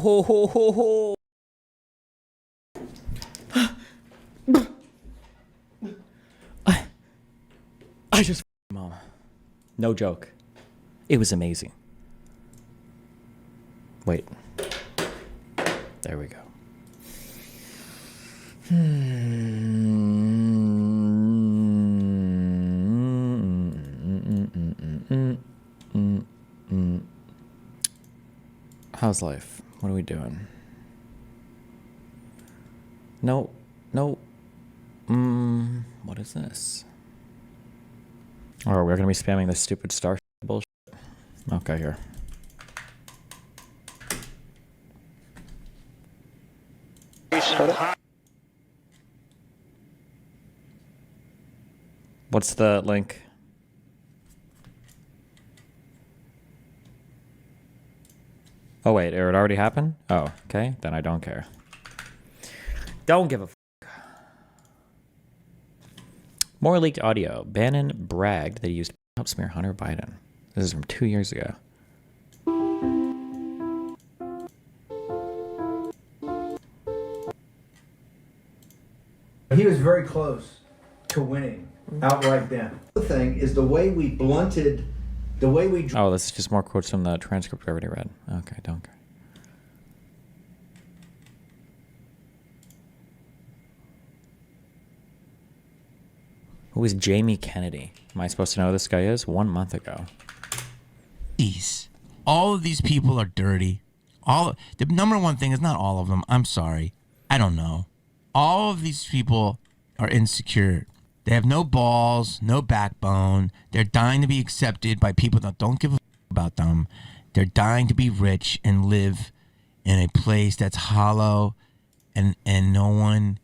ho, ho, ho, ho. I just mom. No joke. It was amazing. Wait. There we go. How's life? What are we doing? No. What is this? Oh, we're gonna be spamming this stupid star bullshit. Okay, here. What's the link? Oh wait, it already happened? Oh, okay, then I don't care. Don't give a fuck. More leaked audio. Bannon bragged that he used to help smear Hunter Biden. This is from 2 years ago. He was very close to winning outright then. The thing is the way we blunted, the way we... Oh, this is just more quotes from the transcript I already read. Okay, don't care. Who is Jamie Kennedy? Am I supposed to know who this guy is? 1 month ago. Please. All of these people are dirty. The number one thing is not all of them. I'm sorry. I don't know. All of these people are insecure. They have no balls, no backbone. They're dying to be accepted by people that don't give a about them. They're dying to be rich and live in a place that's hollow and no one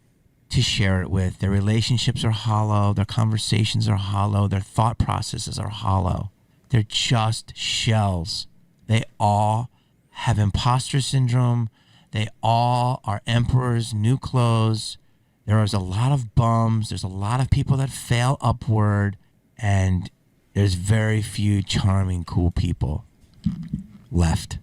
to share it with. Their relationships are hollow. Their conversations are hollow. Their thought processes are hollow. They're just shells. They all have imposter syndrome. They all are emperor's new clothes. There is a lot of bums. There's a lot of people that fail upward. And there's very few charming, cool people left.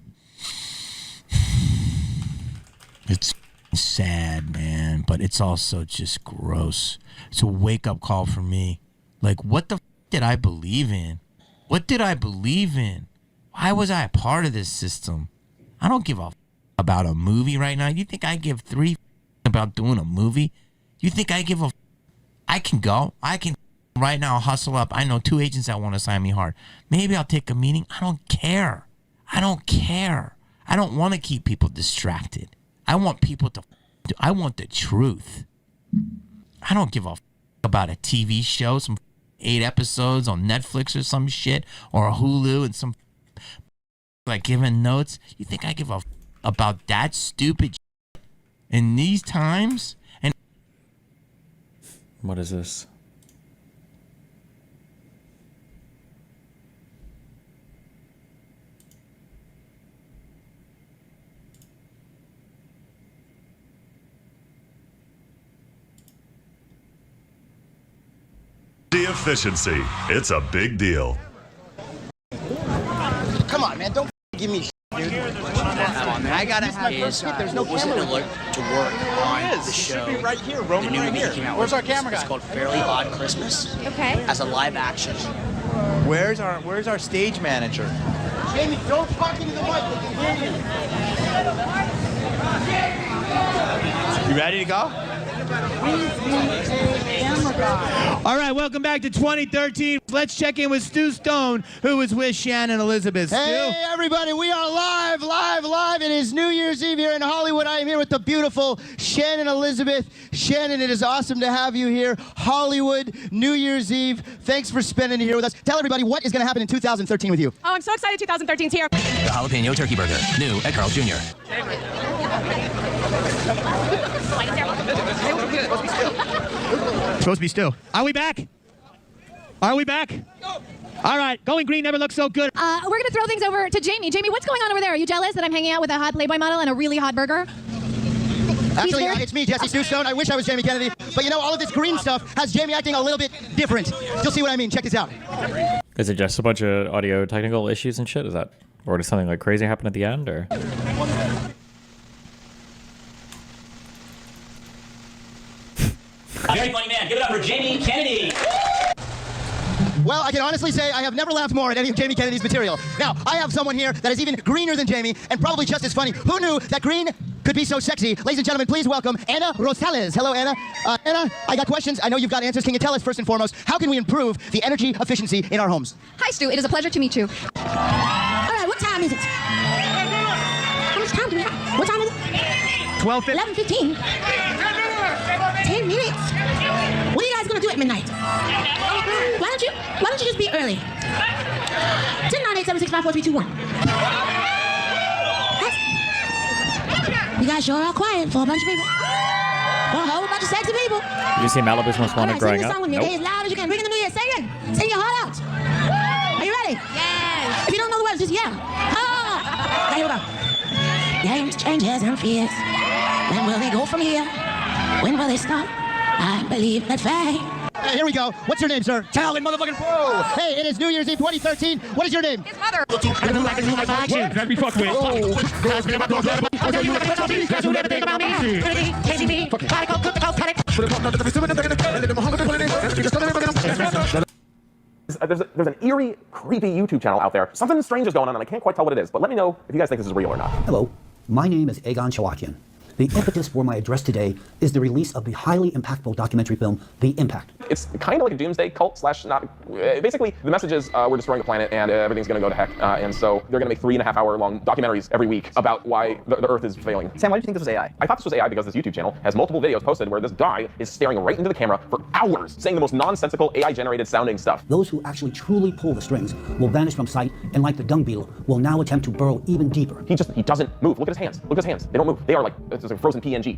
It's sad, man, but it's also just gross. It's a wake-up call for me. Like, what the did I believe in? What did I believe in? Why was I a part of this system? I don't give a about a movie right now. You think I give three about doing a movie? You think I give a I can go. I can right now hustle up. I know 2 agents that want to sign me hard. Maybe I'll take a meeting. I don't care. I don't care. I don't want to keep people distracted. I want people to I want the truth. I don't give a about a TV show, some 8 episodes on Netflix or some shit, or a Hulu and some like giving notes. You think I give a about that stupid shit in these times? And what is this? The efficiency. It's a big deal. Come on, man. Don't give me shit, dude. Come on, man. I gotta have my first hit. There's no camera. To work on the show. Should be right here, Roman, right here. Where's our camera guy? It's called Fairly Odd Christmas. Okay. As a live action. Where's our stage manager? Jamie, don't talk into the mic. They can hear you. You ready to go? All right, welcome back to 2013. Let's check in with Stu Stone, who was with Shannon Elizabeth. Hey, everybody, we are live. It is New Year's Eve here in Hollywood. I am here with the beautiful Shannon Elizabeth. Shannon, it is awesome to have you here. Hollywood, New Year's Eve. Thanks for spending it here with us. Tell everybody what is going to happen in 2013 with you. Oh, I'm so excited 2013 is here. the jalapeno turkey burger, new at Carl's Jr. Supposed to be still. Are we back? Are we back? All right, going green never looks so good. We're going to throw things over to Jamie. Jamie, what's going on over there? Are you jealous that I'm hanging out with a hot Playboy model and a really hot burger? Actually, it's me, Jesse Stu Stone. I wish I was Jamie Kennedy. But you know, all of this green stuff has Jamie acting a little bit different. You'll see what I mean. Check this out. Is it just a bunch of audio technical issues and shit? Is that, or does something like crazy happen at the end, or? Very funny man. Give it up for Jamie Kennedy. Well, I can honestly say I have never laughed more at any of Jamie Kennedy's material. Now, I have someone here that is even greener than Jamie and probably just as funny. Who knew that green could be so sexy? Ladies and gentlemen, please welcome Anna Rosales. Hello, Anna. Anna, I got questions. I know you've got answers. Can you tell us first and foremost, how can we improve the energy efficiency in our homes? Hi, Stu. It is a pleasure to meet you. All right, what time is it? How much time do we have? What time is it? 11:15. 10 minutes. What are you guys gonna do at midnight? Why don't you just be early? 10, 9, 8, 7, 6, 5, 4, 3, 2, 1. You guys sure are quiet for a bunch of people. For a whole bunch of sexy people. Did you see Malibu's Most Wanted growing sing this up? song with me, okay? As loud as you can. Bring in the new year. Sing it. Sing your heart out. Are you ready? Yes. If you don't know the words, just yell. Ah. Okay, here we go. Games, changes, and fears. When will they go from here? When will they stop? I believe that fate. Here we go. What's your name, sir? Talon motherfucking Pro. Hey, it is New Year's Eve 2013. What is your name? His mother. That'd be fucked with. There's an eerie, creepy YouTube channel out there. Something strange is going on, and I can't quite tell what it is. But let me know if you guys think this is real or not. Hello, my name is Egon Shawakian. The impetus for my address today is the release of the highly impactful documentary film, The Impact. It's kind of like a doomsday cult slash not. Basically, the message is we're destroying the planet and everything's going to go to heck. And so they're going to make 3.5-hour long documentaries every week about why the Earth is failing. Sam, why do you think this was AI? I thought this was AI because this YouTube channel has multiple videos posted where this guy is staring right into the camera for hours, saying the most nonsensical AI-generated sounding stuff. Those who actually truly pull the strings will vanish from sight, and like the dung beetle, will now attempt to burrow even deeper. He doesn't move. Look at his hands. Look at his hands. They don't move. They are like, it's like frozen PNG.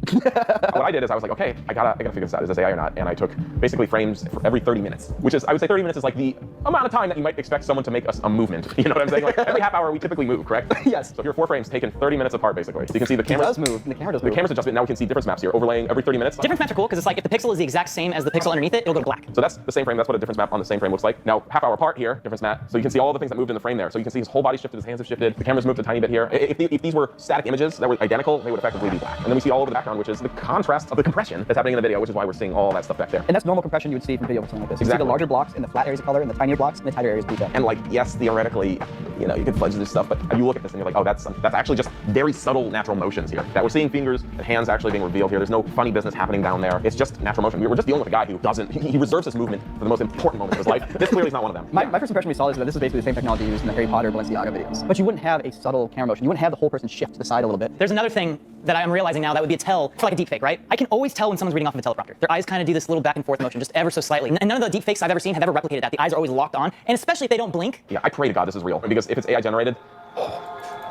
What I did is I was like, okay, I gotta figure this out. Is this AI or not? And I took basically frames for every 30 minutes, which is, I would say 30 minutes is like the amount of time that you might expect someone to make a movement. You know what I'm saying? Like every half hour we typically move, correct? Yes. So here are 4 frames taken 30 minutes apart, basically. So you can see the camera does move, and the camera does move. The camera's adjustment. Now we can see difference maps here, overlaying every 30 minutes. Difference maps are cool because it's like if the pixel is the exact same as the pixel underneath it, it'll go to black. So that's the same frame. That's what a difference map on the same frame looks like. Now, half hour apart here, difference map. So you can see all the things that moved in the frame there. So you can see his whole body shifted, his hands have shifted, the camera's moved a tiny bit here. If these were static images that were identical, they would effectively be black. And then we see all over the background, which is the contrast of the compression that's happening in the video, which is why we're seeing all that stuff back there. And that's normal compression you would see from video with something like this. Exactly. You see the larger blocks in the flat areas of color and the tinier blocks in the tighter areas of detail. And like, yes, theoretically, you know, you could fudge this stuff, but you look at this and you're like, oh, that's actually just very subtle natural motions here. That we're seeing fingers and hands actually being revealed here. There's no funny business happening down there. It's just natural motion. We're just dealing with a guy who doesn't, he reserves his movement for the most important moments of his life. This clearly is not one of them. My first impression we saw is that this is basically the same technology used in the Harry Potter Balenciaga videos. But you wouldn't have a subtle camera motion. You wouldn't have the whole person shift to the side a little bit. There's another thing that I'm realizing now that would be a tell for like a deepfake, right? I can always tell when someone's reading off of a teleprompter. Their eyes kind of do this little back and forth motion just ever so slightly. And none of the deepfakes I've ever seen have ever replicated that. The eyes are always locked on, and especially if they don't blink. Yeah, I pray to God this is real, because if it's AI generated,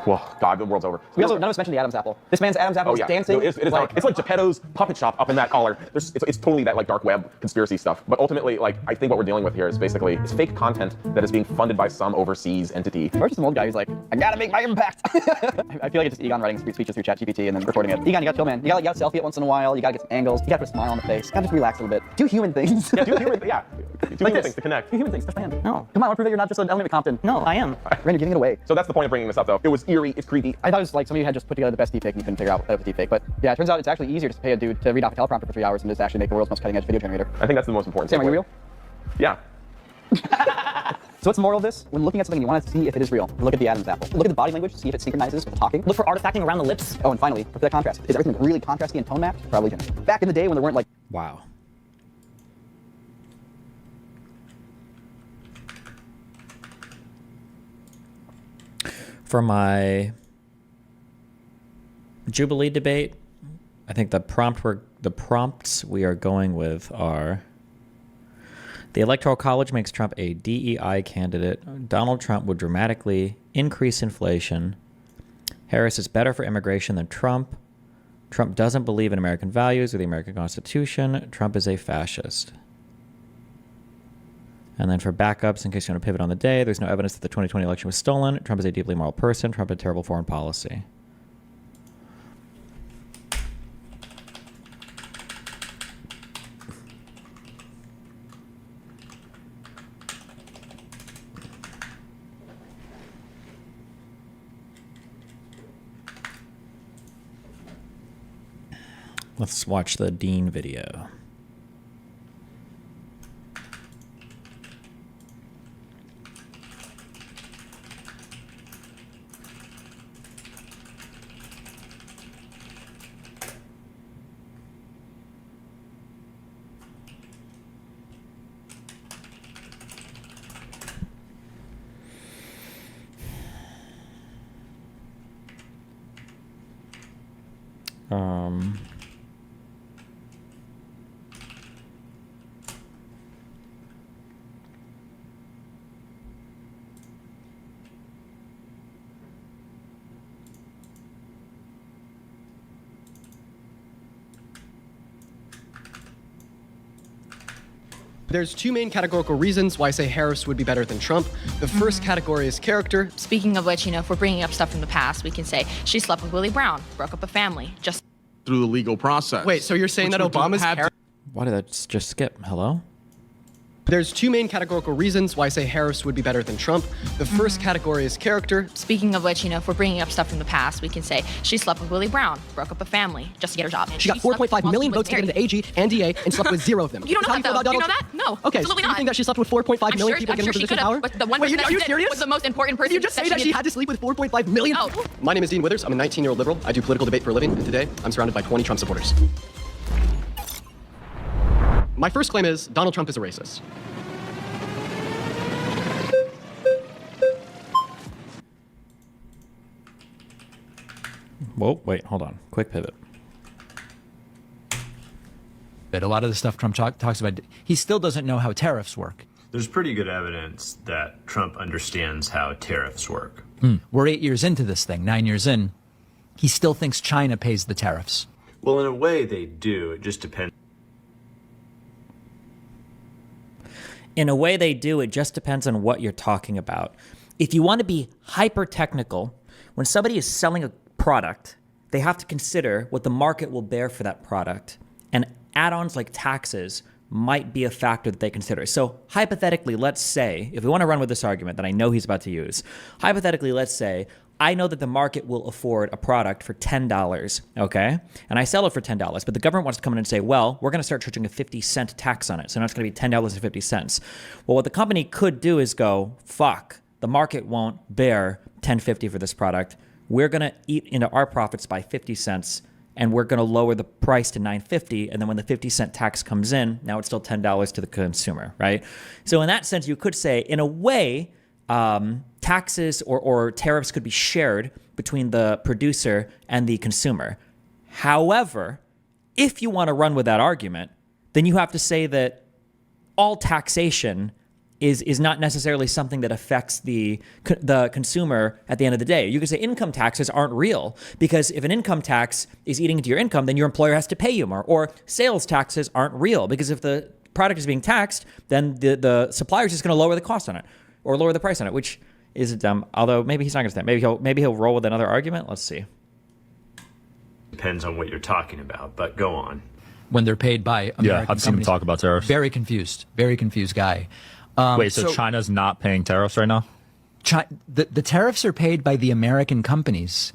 well, God, the world's over. We also, none of us mentioned the Adam's apple. This man's Adam's apple is dancing. No, it is like, it's like Geppetto's puppet shop up in that collar. It's totally that like dark web conspiracy stuff. But ultimately, like, I think what we're dealing with here is basically it's fake content that is being funded by some overseas entity. Or just some old guy who's like, I gotta make my impact. I feel like it's just Egon writing speeches through ChatGPT and then recording it. Egon, you gotta chill, man. You gotta selfie it once in a while. You gotta get some angles. You gotta put a smile on the face. You gotta just relax a little bit. Do human things. Yeah, do human things to connect. Do human things, touch my hand. No. Come on, I want to prove that you're not just an element of Compton. No, I am. Randy, you're giving it away. So that's the point of bringing this up, though. It was eerie. It's creepy. I thought it was like some of you had just put together the best deepfake and you couldn't figure out what was deepfake. But yeah, it turns out it's actually easier to pay a dude to read off a teleprompter for 3 hours than just actually make the world's most cutting edge video generator. I think that's the most important Sam, are you real? Yeah. So what's the moral of this? When looking at something, you want to see if it is real. Look at the Adam's apple. Look at the body language, see if it synchronizes with the talking. Look for artifacting around the lips. Oh, and finally, look for that contrast. Is everything really contrasty and tone mapped? Probably generated. Back in the day when there weren't like... Wow. For my Jubilee debate, I think the prompts we are going with are: the Electoral College makes Trump a DEI candidate. Donald Trump would dramatically increase inflation. Harris is better for immigration than Trump. Trump doesn't believe in American values or the American Constitution. Trump is a fascist. And then for backups, in case you want to pivot on the day, there's no evidence that the 2020 election was stolen. Trump is a deeply immoral person. Trump had terrible foreign policy. Let's watch the Dean video. There's two main categorical reasons why I say Harris would be better than Trump. The first category is character. Speaking of which, if we're bringing up stuff from the past, we can say she slept with Willie Brown, broke up a family, just through the legal process. Wait, so you're saying that Obama's Why did that just skip? Hello? There's two main categorical reasons why I say Harris would be better than Trump. The first category is character. Speaking of which, if we're bringing up stuff from the past, we can say she slept with Willie Brown, broke up a family, just to get her job. She got 4.5 million votes to get into AG and DA and slept with 0 of them. You don't know that, though. Do you know that? No, Okay, absolutely so you not. think that she slept with 4.5 million people to get into position of power? But the one Wait, person are you that serious? was the most important person. Did you just say that she had to sleep with 4.5 million? Oh. My name is Dean Withers. I'm a 19-year-old liberal. I do political debate for a living, and today I'm surrounded by 20 Trump supporters. My first claim is Donald Trump is a racist. Whoa, wait, hold on. Quick pivot. But a lot of the stuff Trump talks about, he still doesn't know how tariffs work. There's pretty good evidence that Trump understands how tariffs work. We're 8 years into this thing, 9 years in. He still thinks China pays the tariffs. Well, in a way, they do. It just depends. In a way, they do. It just depends on what you're talking about. If you want to be hyper technical, when somebody is selling a product, they have to consider what the market will bear for that product. And add-ons like taxes might be a factor that they consider. So hypothetically, let's say, if we want to run with this argument that I know he's about to use, hypothetically, let's say, I know that the market will afford a product for $10, okay? And I sell it for $10, but the government wants to come in and say, well, we're going to start charging a 50-cent tax on it. So now it's going to be $10.50. Well, what the company could do is go, fuck, the market won't bear $10.50 for this product. We're going to eat into our profits by 50 cents, and we're going to lower the price to $9.50. And then when the 50-cent tax comes in, now it's still $10 to the consumer, right? So in that sense, you could say, in a way, taxes or tariffs could be shared between the producer and the consumer. However, if you want to run with that argument, then you have to say that all taxation is not necessarily something that affects the consumer at the end of the day. You could say income taxes aren't real, because if an income tax is eating into your income, then your employer has to pay you more. Or sales taxes aren't real, because if the product is being taxed, then the supplier is just going to lower the cost on it or lower the price on it, which is dumb. Although maybe he's not going to stand. Maybe he'll roll with another argument. Let's see. Depends on what you're talking about, but go on. When they're paid by American I've seen him companies. talk about tariffs. Very confused guy. Wait, so China's not paying tariffs right now? The tariffs are paid by the American companies.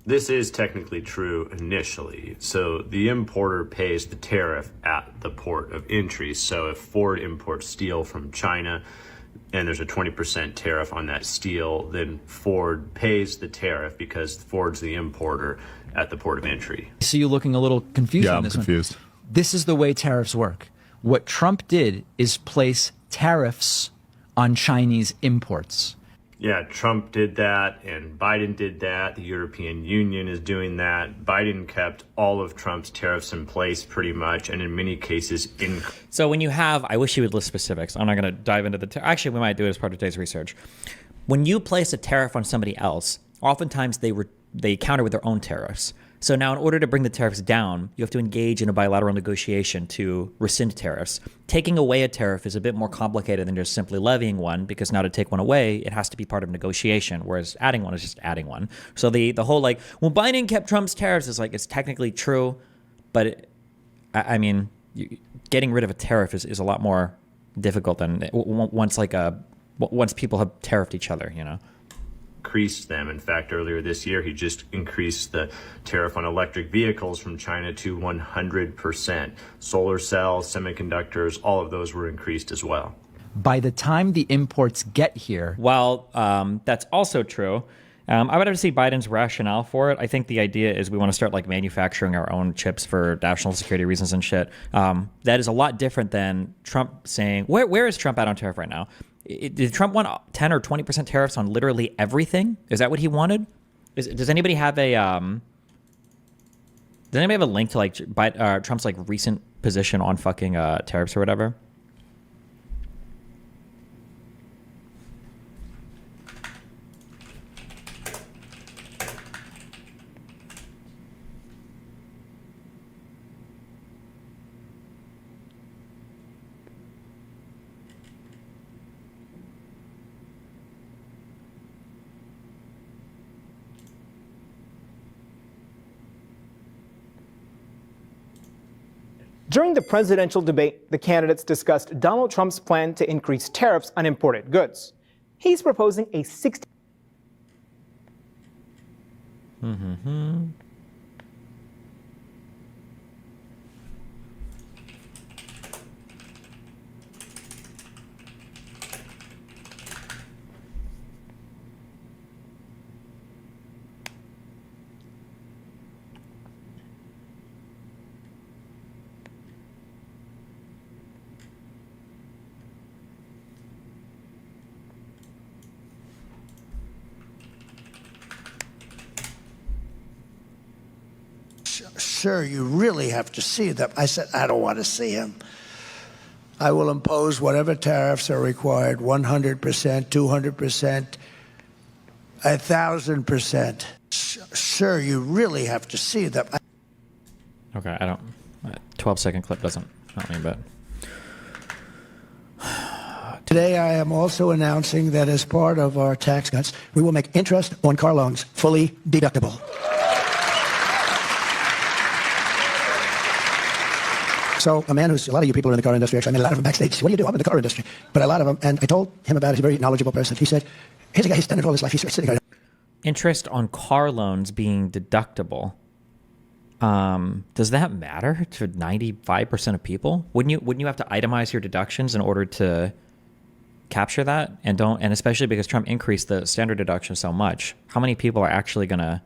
This is technically true initially. So the importer pays the tariff at the port of entry. So if Ford imports steel from China and there's a 20% tariff on that steel, then Ford pays the tariff because Ford's the importer at the port of entry. I see you looking a little confused on I'm this confused. one. This is the way tariffs work. What Trump did is place tariffs on Chinese imports. Yeah, Trump did that and Biden did that. The European Union is doing that. Biden kept all of Trump's tariffs in place pretty much, and in many cases So when you have, I wish you would list specifics. I'm not going to dive into the actually, we might do it as part of today's research. When you place a tariff on somebody else, oftentimes they counter with their own tariffs. So now in order to bring the tariffs down, you have to engage in a bilateral negotiation to rescind tariffs. Taking away a tariff is a bit more complicated than just simply levying one, because now to take one away, it has to be part of negotiation, whereas adding one is just adding one. So the whole well, Biden kept Trump's tariffs is it's technically true, but getting rid of a tariff is a lot more difficult than once people have tariffed each other, increased them. In fact, earlier this year, he just increased the tariff on electric vehicles from China to 100%. Solar cells, semiconductors, all of those were increased as well. By the time the imports get here... Well, that's also true. I would have to see Biden's rationale for it. I think the idea is we want to start manufacturing our own chips for national security reasons and shit. That is a lot different than Trump saying... Where is Trump at on tariff right now? Did Trump want 10 or 20% tariffs on literally everything? Is that what he wanted? Does anybody have a Does anybody have a link to like Trump's like recent position on fucking tariffs or whatever? During the presidential debate, the candidates discussed Donald Trump's plan to increase tariffs on imported goods. He's proposing a 60. Sir, you really have to see them. I said, I don't want to see him. I will impose whatever tariffs are required, 100%, 200%, 1,000%. Sir, you really have to see them. Okay, I don't. 12-second clip doesn't help me, but. Today, I am also announcing that as part of our tax cuts, we will make interest on car loans fully deductible. So a man who's, a lot of you people are in the car industry, actually, I met a lot of them backstage. What do you do? I'm in the car industry. But a lot of them, and I told him about it. He's a very knowledgeable person. He said, here's a guy who's done it all his life. He's sitting there. Interest on car loans being deductible. Does that matter to 95% of people? Wouldn't you have to itemize your deductions in order to capture that? And especially because Trump increased the standard deduction so much. How many people are actually gonna,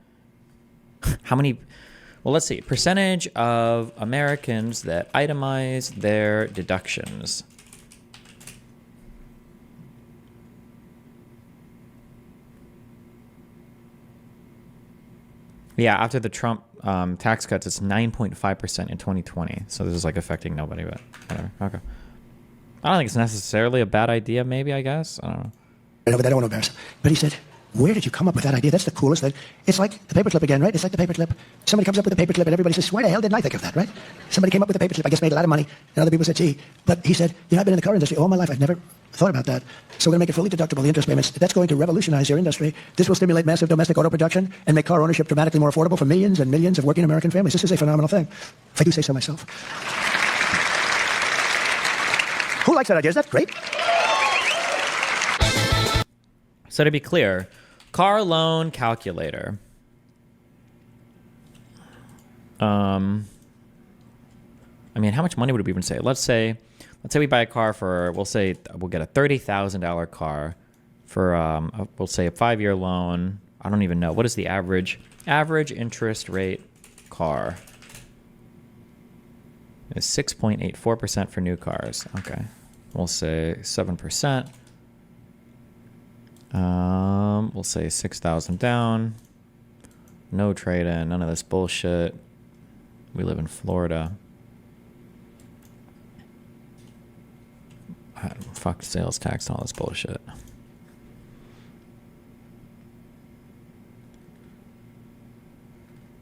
well, let's see. Percentage of Americans that itemize their deductions. Yeah, after the Trump tax cuts, it's 9.5% in 2020. So this is like affecting nobody, but whatever. Okay. I don't think it's necessarily a bad idea, maybe, I guess. I don't know. I know, but I don't want to embarrass him. But he said, where did you come up with that idea? That's the coolest thing. It's like the paperclip again, right? It's like the paperclip. Somebody comes up with a paperclip and everybody says, why the hell didn't I think of that, right? Somebody came up with a paperclip, I guess made a lot of money. And other people said, gee. But he said, I've been in the car industry all my life. I've never thought about that. So we're going to make it fully deductible, the interest payments. That's going to revolutionize your industry. This will stimulate massive domestic auto production and make car ownership dramatically more affordable for millions and millions of working American families. This is a phenomenal thing, if I do say so myself. Who likes that idea? Is that great? So to be clear, car loan calculator. I mean, how much money would we even say? Let's say we buy a car for, we'll get a $30,000 car for, we'll say a 5-year loan. I don't even know. What is the average interest rate car? It's 6.84% for new cars. Okay. We'll say 7%. We'll say 6,000 down. No trade-in. None of this bullshit. We live in Florida. Fuck sales tax and all this bullshit.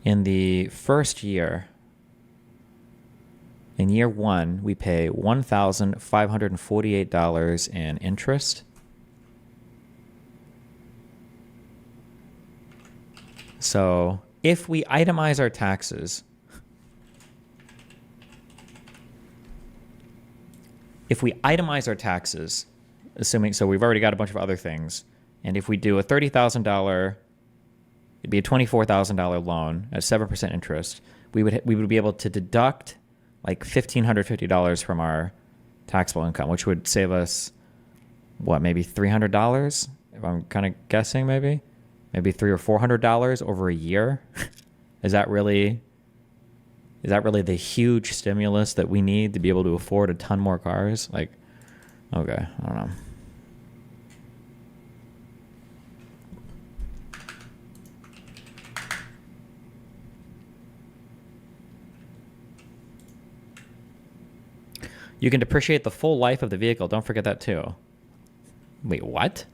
In the first year, in year one, we pay $1,548 in interest. So if we itemize our taxes, assuming, so we've already got a bunch of other things, and if we do a $30,000, it'd be a $24,000 loan at 7% interest, we would be able to deduct like $1,550 from our taxable income, which would save us, what, maybe $300? If I'm kind of guessing, maybe $300 or $400 over a year. Is that really the huge stimulus that we need to be able to afford a ton more cars? Like, okay, I don't know. You can depreciate the full life of the vehicle. Don't forget that too. Wait, what?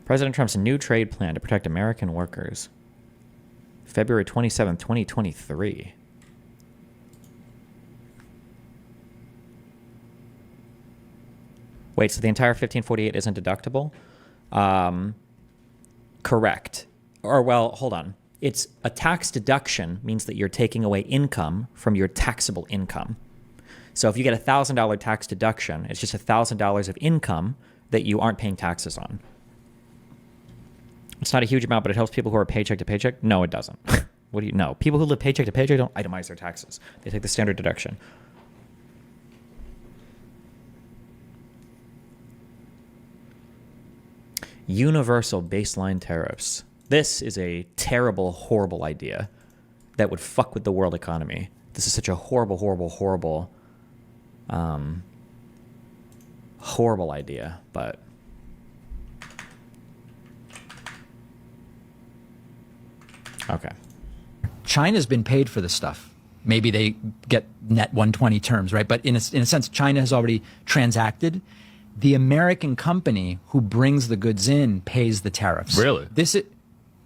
President Trump's new trade plan to protect American workers. February 27th, 2023. Wait, so the entire 1548 isn't deductible? Correct. Or, well, hold on. It's a tax deduction means that you're taking away income from your taxable income. So if you get a $1,000 tax deduction, it's just $1,000 of income that you aren't paying taxes on. It's not a huge amount, but it helps people who are paycheck to paycheck. No, it doesn't. What do you know? People who live paycheck to paycheck don't itemize their taxes. They take the standard deduction. Universal baseline tariffs. This is a terrible, horrible idea that would fuck with the world economy. This is such a horrible, horrible, horrible, horrible idea, but okay. China's been paid for this stuff. Maybe they get net 120 terms, right? But in a sense, China has already transacted. The American company who brings the goods in pays the tariffs. Really?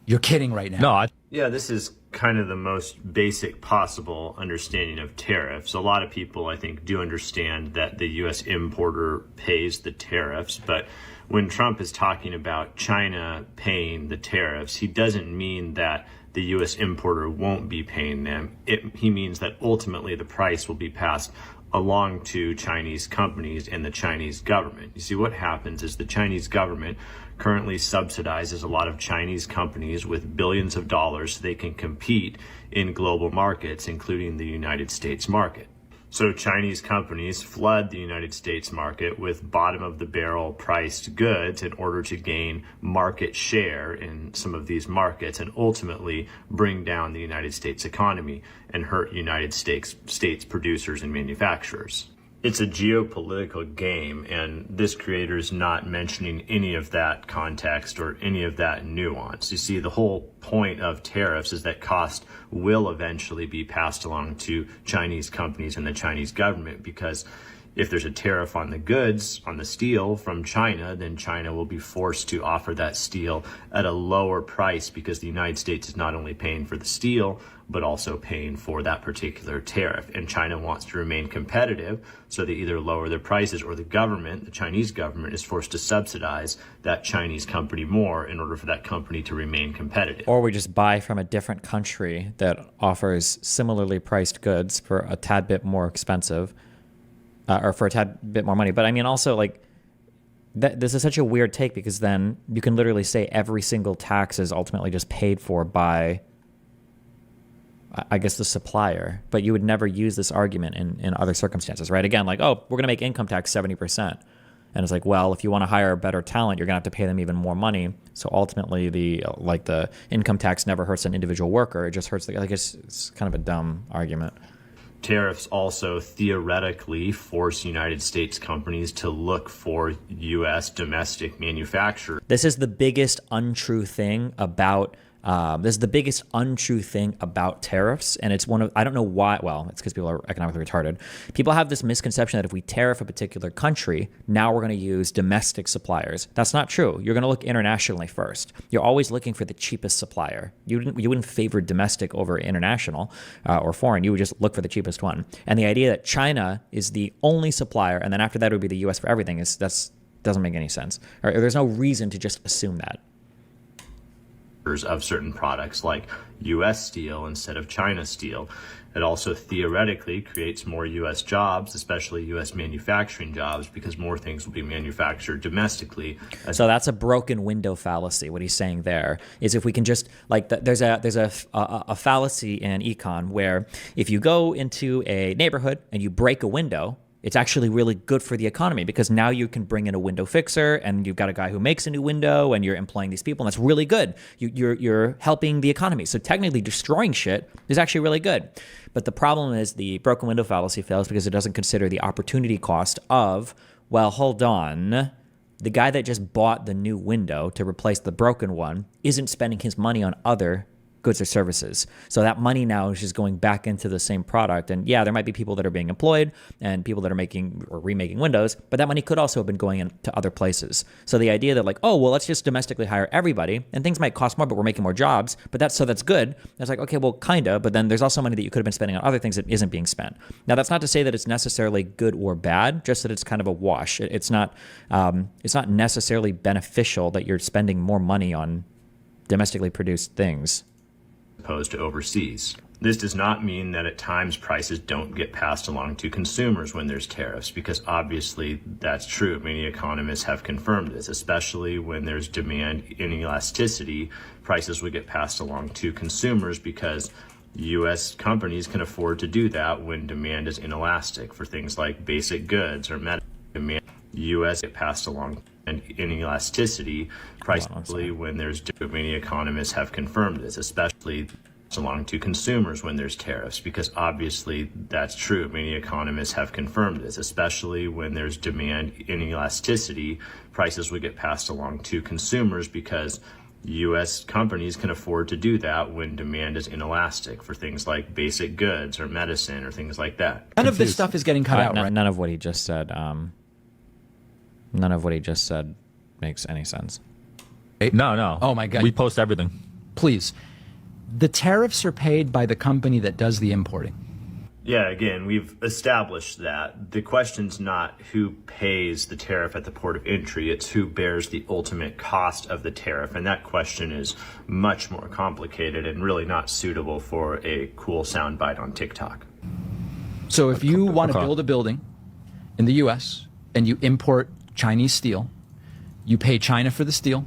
You're kidding right now. No, Yeah, this is kind of the most basic possible understanding of tariffs. A lot of people, I think, do understand that the U.S. importer pays the tariffs, but when Trump is talking about China paying the tariffs, he doesn't mean that the U.S. importer won't be paying them. He means that ultimately the price will be passed along to Chinese companies and the Chinese government. You see, what happens is the Chinese government currently subsidizes a lot of Chinese companies with billions of dollars so they can compete in global markets, including the United States market. So Chinese companies flood the United States market with bottom-of-the-barrel priced goods in order to gain market share in some of these markets and ultimately bring down the United States economy and hurt United States producers and manufacturers. It's a geopolitical game, and this creator is not mentioning any of that context or any of that nuance. You see, the whole point of tariffs is that cost will eventually be passed along to Chinese companies and the Chinese government, because if there's a tariff on the goods, on the steel from China, then China will be forced to offer that steel at a lower price because the United States is not only paying for the steel, but also paying for that particular tariff. And China wants to remain competitive, so they either lower their prices or the government, the Chinese government, is forced to subsidize that Chinese company more in order for that company to remain competitive. Or we just buy from a different country that offers similarly priced goods for a tad bit more expensive, or for a tad bit more money. But I mean, also, like, this is such a weird take, because then you can literally say every single tax is ultimately just paid for by, I guess, the supplier. But you would never use this argument in other circumstances, right? Again, like, oh, we're going to make income tax 70%. And it's like, well, if you want to hire better talent, you're going to have to pay them even more money. So ultimately, the income tax never hurts an individual worker. It just hurts it's kind of a dumb argument. Tariffs also theoretically force United States companies to look for U.S. domestic manufacturers. This is the biggest untrue thing about tariffs, and it's one of, I don't know why, well, it's because people are economically retarded. People have this misconception that if we tariff a particular country, now we're going to use domestic suppliers. That's not true. You're going to look internationally first. You're always looking for the cheapest supplier. You wouldn't favor domestic over international or foreign. You would just look for the cheapest one. And the idea that China is the only supplier, and then after that it would be the U.S. for everything, doesn't make any sense. Or there's no reason to just assume that. Of certain products like U.S. steel instead of China steel. It also theoretically creates more U.S. jobs, especially U.S. manufacturing jobs, because more things will be manufactured domestically. So that's a broken window fallacy. What he's saying there is, if we can just, like, there's a fallacy in econ where if you go into a neighborhood and you break a window, it's actually really good for the economy, because now you can bring in a window fixer and you've got a guy who makes a new window and you're employing these people, and that's really good. You're helping the economy. So technically destroying shit is actually really good. But the problem is the broken window fallacy fails because it doesn't consider the opportunity cost of, well, hold on, the guy that just bought the new window to replace the broken one isn't spending his money on other goods or services. So that money now is just going back into the same product. And yeah, there might be people that are being employed and people that are making or remaking Windows, but that money could also have been going into other places. So the idea that like, oh, well, let's just domestically hire everybody and things might cost more, but we're making more jobs, but that's good. It's like, okay, well, kinda, but then there's also money that you could have been spending on other things that isn't being spent. Now, that's not to say that it's necessarily good or bad, just that it's kind of a wash. It's not necessarily beneficial that you're spending more money on domestically produced things opposed to overseas. This does not mean that at times prices don't get passed along to consumers when there's tariffs, because obviously that's true. Many economists have confirmed this, especially when there's demand inelasticity, prices would get passed along to consumers because U.S. companies can afford to do that when demand is inelastic for things like basic goods or medical demand. U.S. get passed along and inelasticity, primarily when there's many economists have confirmed this, especially along to consumers when there's tariffs, because obviously that's true. Many economists have confirmed this, especially when there's demand inelasticity, prices would get passed along to consumers because U.S. companies can afford to do that when demand is inelastic for things like basic goods or medicine or things like that. None of this stuff is getting cut out, right? None of what he just said. None of what he just said makes any sense. No. Oh my God. We post everything. Please. The tariffs are paid by the company that does the importing. Yeah, again, we've established that. The question's not who pays the tariff at the port of entry, it's who bears the ultimate cost of the tariff. And that question is much more complicated and really not suitable for a cool soundbite on TikTok. So if you want to build a building in the U.S. and you import Chinese steel, you pay China for the steel,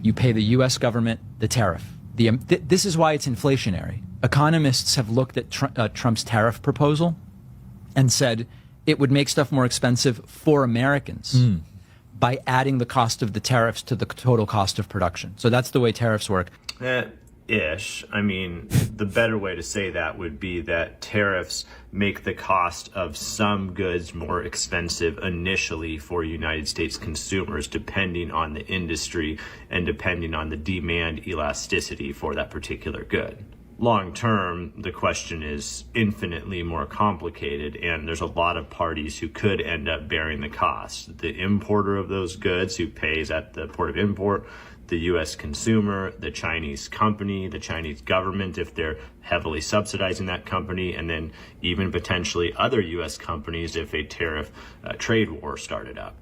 you pay the U.S. government the tariff. This is why it's inflationary. Economists have looked at Trump's tariff proposal and said it would make stuff more expensive for Americans by adding the cost of the tariffs to the total cost of production. So that's the way tariffs work. Ish. I mean, the better way to say that would be that tariffs make the cost of some goods more expensive initially for United States consumers, depending on the industry and depending on the demand elasticity for that particular good. Long term, the question is infinitely more complicated, and there's a lot of parties who could end up bearing the cost. The importer of those goods who pays at the port of import, the U.S. consumer, the Chinese company, the Chinese government if they're heavily subsidizing that company, and then even potentially other U.S. companies if a tariff trade war started up.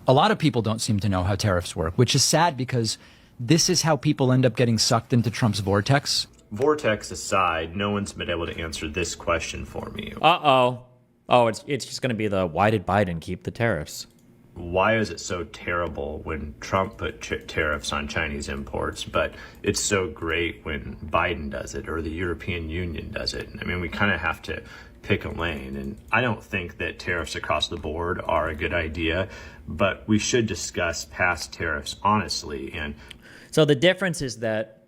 A lot of people don't seem to know how tariffs work, which is sad because this is how people end up getting sucked into Trump's vortex. Vortex aside, no one's been able to answer this question for me. Oh, it's just going to be the why did Biden keep the tariffs? Why is it so terrible when Trump put tariffs on Chinese imports, but it's so great when Biden does it or the European Union does it? I mean, we kind of have to pick a lane, and I don't think that tariffs across the board are a good idea, but we should discuss past tariffs honestly. And so the difference is that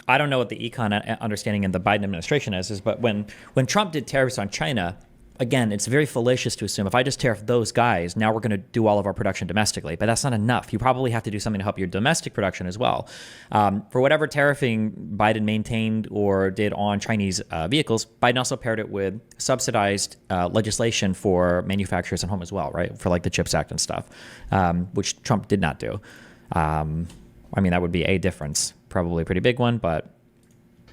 I don't know what the econ understanding in the Biden administration is but when Trump did tariffs on China, again, it's very fallacious to assume if I just tariff those guys, now we're going to do all of our production domestically. But that's not enough. You probably have to do something to help your domestic production as well. For whatever tariffing Biden maintained or did on Chinese vehicles, Biden also paired it with subsidized legislation for manufacturers at home as well, right? For like the CHIPS Act and stuff, which Trump did not do. I mean, that would be a difference, probably a pretty big one, but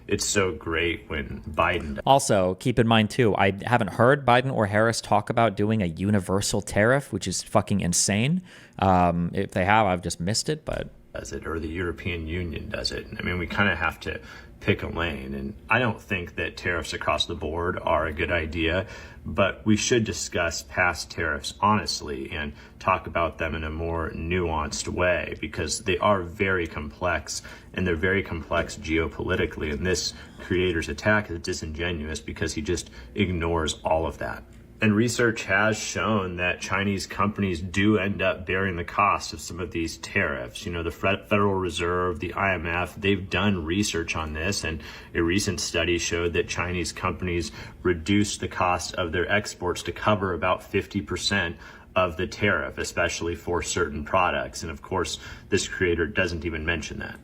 it's so great when Biden... Also, keep in mind, too, I haven't heard Biden or Harris talk about doing a universal tariff, which is fucking insane. If they have, I've just missed it, but... Does it, or the European Union does it. I mean, we kind of have to pick a lane, and I don't think that tariffs across the board are a good idea, but we should discuss past tariffs honestly and talk about them in a more nuanced way, because they are very complex, and they're very complex geopolitically, and this creator's attack is disingenuous because he just ignores all of that. And research has shown that Chinese companies do end up bearing the cost of some of these tariffs. You know, the Federal Reserve, the IMF, they've done research on this, and a recent study showed that Chinese companies reduced the cost of their exports to cover about 50% of the tariff, especially for certain products. And of course, this creator doesn't even mention that.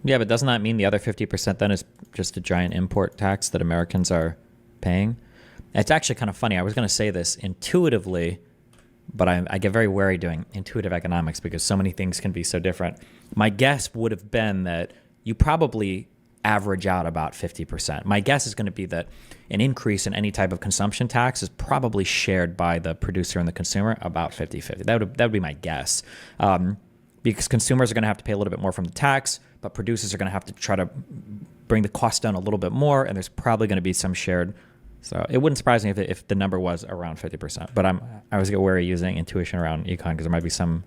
Yeah, but doesn't that mean the other 50% then is just a giant import tax that Americans are paying? It's actually kind of funny. I was going to say this intuitively, but I get very wary doing intuitive economics because so many things can be so different. My guess would have been that you probably average out about 50%. My guess is going to be that an increase in any type of consumption tax is probably shared by the producer and the consumer about 50-50. That would be my guess. Because consumers are going to have to pay a little bit more from the tax, but producers are going to have to try to bring the cost down a little bit more, and there's probably going to be some shared. So it wouldn't surprise me if the number was around 50%. But I was get wary using intuition around econ because there might be some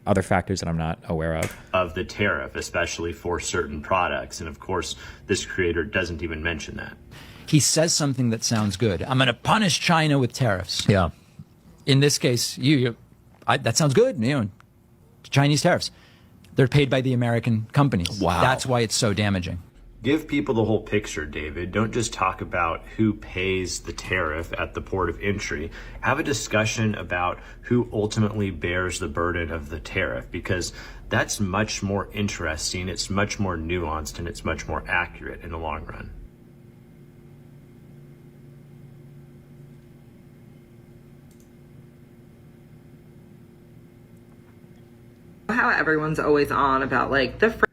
other factors that I'm not aware of the tariff, especially for certain products. And of course, this creator doesn't even mention that. He says something that sounds good. I'm going to punish China with tariffs. Yeah. In this case, that sounds good. You know, Chinese tariffs. They're paid by the American companies. Wow. That's why it's so damaging. Give people the whole picture, David. Don't just talk about who pays the tariff at the port of entry. Have a discussion about who ultimately bears the burden of the tariff, because that's much more interesting, it's much more nuanced, and it's much more accurate in the long run. How everyone's always on about like the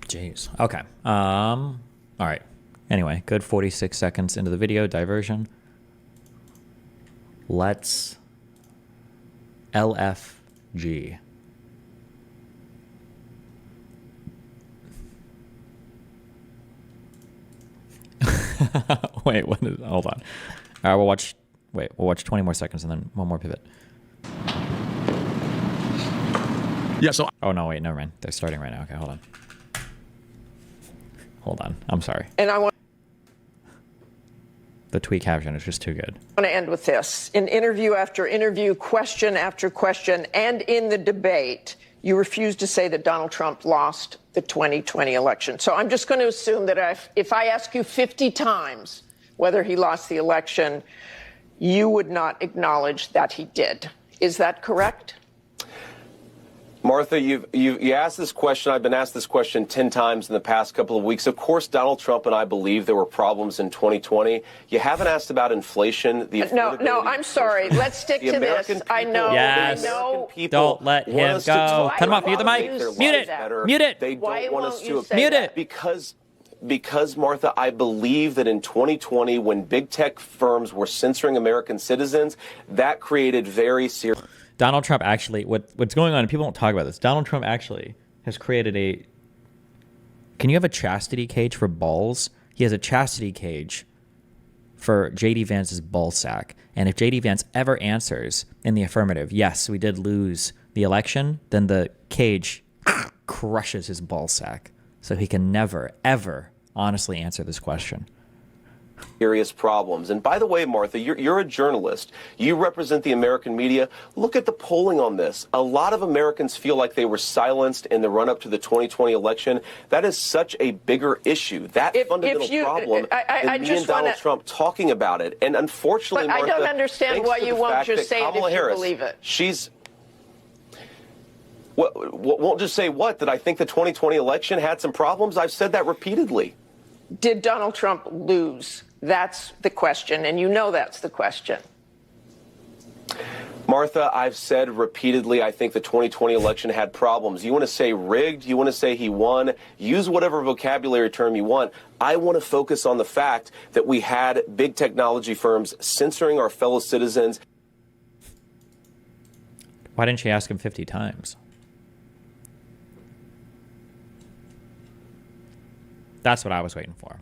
Jeez. Okay. All right. Anyway, good 46 seconds into the video. Diversion. Let's LFG. Wait, what is, hold on. All right, we'll watch 20 more seconds and then one more pivot. Yeah, so... Oh, no, wait, never mind. They're starting right now. Okay, hold on. Hold on. I'm sorry. And I want The tweet caption is just too good. to end with this. In interview after interview, question after question, and in the debate, you refuse to say that Donald Trump lost the 2020 election. So I'm just going to assume that if I ask you 50 times whether he lost the election, you would not acknowledge that he did. Is that correct? Martha, you asked this question. I've been asked this question 10 times in the past couple of weeks. Of course, Donald Trump and I believe there were problems in 2020. You haven't asked about inflation. No, I'm sorry. Let's stick to this. I know. Yes. Don't let him go. Cut him off. Mute the mic. Mute it. Mute it. They don't want us to mute it. Because, Martha, I believe that in 2020, when big tech firms were censoring American citizens, that created very serious... Donald Trump actually, what's going on, and people don't talk about this, Donald Trump actually has created a... Can you have a chastity cage for balls? He has a chastity cage for J.D. Vance's ball sack. And if J.D. Vance ever answers in the affirmative, yes, we did lose the election, then the cage crushes his ball sack. So he can never, ever honestly answer this question. Serious problems. And by the way, Martha, you're a journalist. You represent the American media. Look at the polling on this. A lot of Americans feel like they were silenced in the run-up to the 2020 election. That is such a bigger issue. That fundamental problem than me and Donald Trump talking about it. And unfortunately, but Martha, I don't understand why you won't just say it if you believe it. Won't just say what? That I think the 2020 election had some problems? I've said that repeatedly. Did Donald Trump lose? That's the question, and you know that's the question. Martha, I've said repeatedly, I think the 2020 election had problems. You want to say rigged? You want to say he won? Use whatever vocabulary term you want. I want to focus on the fact that we had big technology firms censoring our fellow citizens. Why didn't you ask him 50 times? That's what I was waiting for.